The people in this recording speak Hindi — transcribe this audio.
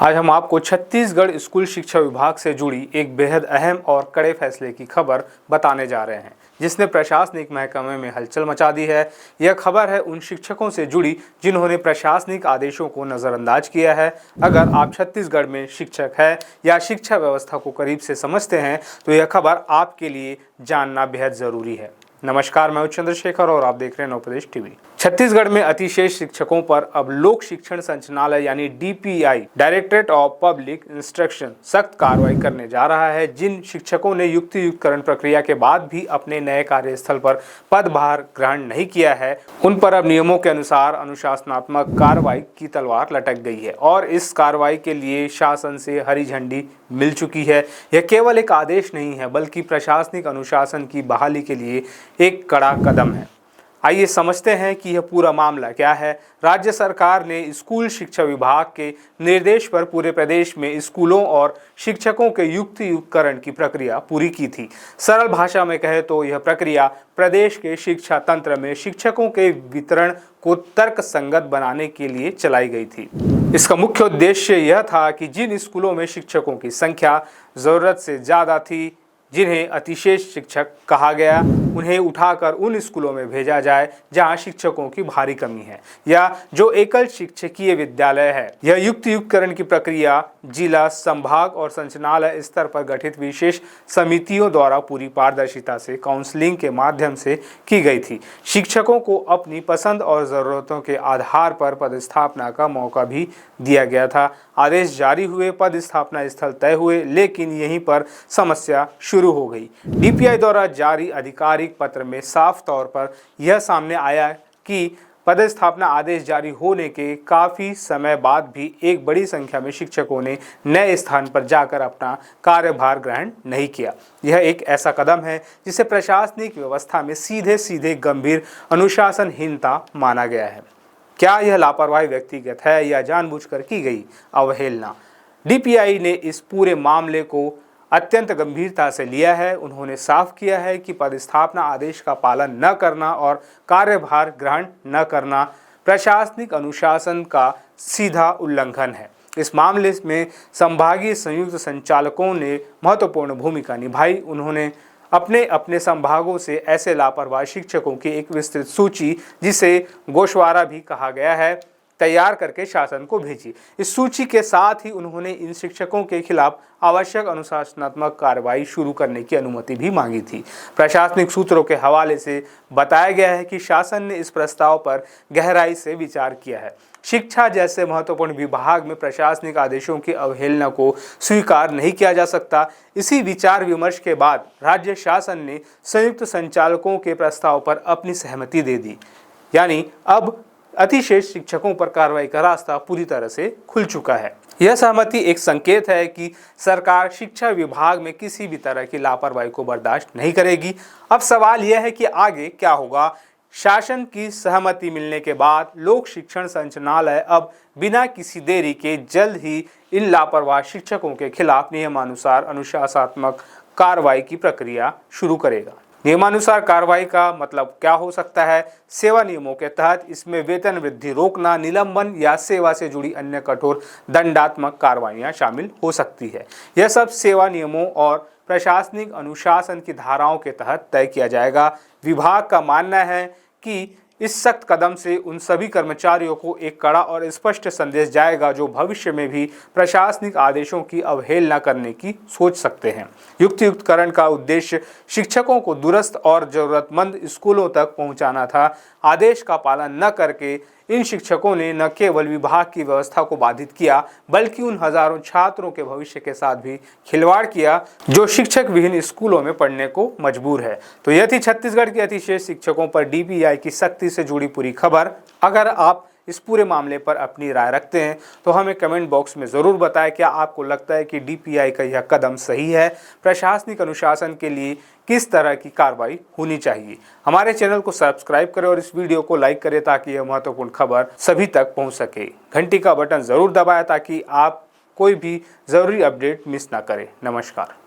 आज हम आपको छत्तीसगढ़ स्कूल शिक्षा विभाग से जुड़ी एक बेहद अहम और कड़े फैसले की खबर बताने जा रहे हैं, जिसने प्रशासनिक महकमे में हलचल मचा दी है। यह खबर है उन शिक्षकों से जुड़ी जिन्होंने प्रशासनिक आदेशों को नज़रअंदाज किया है। अगर आप छत्तीसगढ़ में शिक्षक हैं या शिक्षा व्यवस्था को करीब से समझते हैं तो यह खबर आपके लिए जानना बेहद ज़रूरी है। नमस्कार, मैं चंद्रशेखर और आप देख रहे हैं नवप्रदेश टीवी। छत्तीसगढ़ में अतिशेष शिक्षकों पर अब लोक शिक्षण संचालय यानी DPI directorate of public instruction सख्त कार्रवाई करने जा रहा है। जिन शिक्षकों ने युक्तियुक्तकरण प्रक्रिया के बाद भी अपने नए कार्यस्थल पर पदभार ग्रहण नहीं किया है, उन पर अब नियमों के अनुसार अनुशासनात्मक कार्रवाई की तलवार लटक गई है और इस कार्रवाई के लिए शासन से हरी झंडी मिल चुकी है। यह केवल एक आदेश नहीं है बल्कि प्रशासनिक अनुशासन की बहाली के लिए एक कड़ा कदम है। आइए समझते हैं कि यह पूरा मामला क्या है। राज्य सरकार ने स्कूल शिक्षा विभाग के निर्देश पर पूरे प्रदेश में स्कूलों और शिक्षकों के युक्तियुक्तकरण की प्रक्रिया पूरी की थी। सरल भाषा में कहे तो यह प्रक्रिया प्रदेश के शिक्षा तंत्र में शिक्षकों के वितरण को तर्कसंगत बनाने के लिए चलाई गई थी। इसका मुख्य उद्देश्य यह था कि जिन स्कूलों में शिक्षकों की संख्या जरूरत से ज़्यादा थी, जिन्हें अतिशेष शिक्षक कहा गया, उन्हें उठाकर उन स्कूलों में भेजा जाए जहां शिक्षकों की भारी कमी है या जो एकल शिक्षकीय विद्यालय है। यह युक्तियुक्तकरण की प्रक्रिया जिला, संभाग और संचालनालय स्तर पर गठित विशेष समितियों द्वारा पूरी पारदर्शिता से काउंसलिंग के माध्यम से की गई थी। शिक्षकों को अपनी पसंद और ज़रूरतों के आधार पर पदस्थापना का मौका भी दिया गया था। आदेश जारी हुए, पदस्थापना स्थल तय हुए, लेकिन यहीं पर समस्या शुरू हो गई। डीपीआई द्वारा जारी आधिकारिक पत्र में साफ तौर पर यह सामने आया कि पदस्थापना आदेश जारी होने के काफ़ी समय बाद भी एक बड़ी संख्या में शिक्षकों ने नए स्थान पर जाकर अपना कार्यभार ग्रहण नहीं किया। यह एक ऐसा कदम है जिसे प्रशासनिक व्यवस्था में सीधे सीधे गंभीर अनुशासनहीनता माना गया है। क्या यह लापरवाही व्यक्तिगत है या जानबूझकर की गई अवहेलना? डीपीआई ने इस पूरे मामले को अत्यंत गंभीरता से लिया है। उन्होंने साफ किया है कि पदस्थापना आदेश का पालन न करना और कार्यभार ग्रहण न करना प्रशासनिक अनुशासन का सीधा उल्लंघन है। इस मामले में संभागीय संयुक्त संचालकों ने महत्वपूर्ण भूमिका निभाई। उन्होंने अपने अपने संभागों से ऐसे लापरवाह शिक्षकों की एक विस्तृत सूची, जिसे गोशवारा भी कहा गया है, तैयार करके शासन को भेजी। इस सूची के साथ ही उन्होंने इन शिक्षकों के खिलाफ आवश्यक अनुशासनात्मक कार्रवाई शुरू करने की अनुमति भी मांगी थी। प्रशासनिक सूत्रों के हवाले से बताया गया है कि शासन ने इस प्रस्ताव पर गहराई से विचार किया है। शिक्षा जैसे महत्वपूर्ण विभाग में प्रशासनिक आदेशों की अवहेलना को स्वीकार नहीं किया जा सकता। इसी विचार विमर्श के बाद राज्य शासन ने संयुक्त संचालकों के प्रस्ताव पर अपनी सहमति दे दी। यानी अब अतिशेष शिक्षकों पर कार्रवाई का रास्ता पूरी तरह से खुल चुका है। यह सहमति एक संकेत है कि सरकार शिक्षा विभाग में किसी भी तरह की लापरवाही को बर्दाश्त नहीं करेगी। अब सवाल यह है कि आगे क्या होगा। शासन की सहमति मिलने के बाद लोक शिक्षण संचालनालय अब बिना किसी देरी के जल्द ही इन लापरवाह शिक्षकों के खिलाफ नियमानुसार अनुशासनात्मक कार्रवाई की प्रक्रिया शुरू करेगा। नियमानुसार कार्रवाई का मतलब क्या हो सकता है? सेवा नियमों के तहत इसमें वेतन वृद्धि रोकना, निलंबन या सेवा से जुड़ी अन्य कठोर दंडात्मक कार्रवाइयां शामिल हो सकती है। यह सब सेवा नियमों और प्रशासनिक अनुशासन की धाराओं के तहत तय किया जाएगा। विभाग का मानना है कि इस सख्त कदम से उन सभी कर्मचारियों को एक कड़ा और स्पष्ट संदेश जाएगा जो भविष्य में भी प्रशासनिक आदेशों की अवहेलना करने की सोच सकते हैं। युक्तियुक्तकरण का उद्देश्य शिक्षकों को दूरस्थ और जरूरतमंद स्कूलों तक पहुंचाना था। आदेश का पालन न करके इन शिक्षकों ने न केवल विभाग की व्यवस्था को बाधित किया बल्कि उन हजारों छात्रों के भविष्य के साथ भी खिलवाड़ किया जो शिक्षक विहीन स्कूलों में पढ़ने को मजबूर है। तो यह थी छत्तीसगढ़ के अतिशेष शिक्षकों पर डीपीआई की सख्ती से जुड़ी पूरी खबर। अगर आप इस पूरे मामले पर अपनी राय रखते हैं तो हमें कमेंट बॉक्स में ज़रूर बताएं। क्या आपको लगता है कि डीपीआई का यह कदम सही है? प्रशासनिक अनुशासन के लिए किस तरह की कार्रवाई होनी चाहिए? हमारे चैनल को सब्सक्राइब करें और इस वीडियो को लाइक करें ताकि यह महत्वपूर्ण खबर सभी तक पहुंच सके। घंटी का बटन ज़रूर दबाएं ताकि आप कोई भी ज़रूरी अपडेट मिस ना करें। नमस्कार।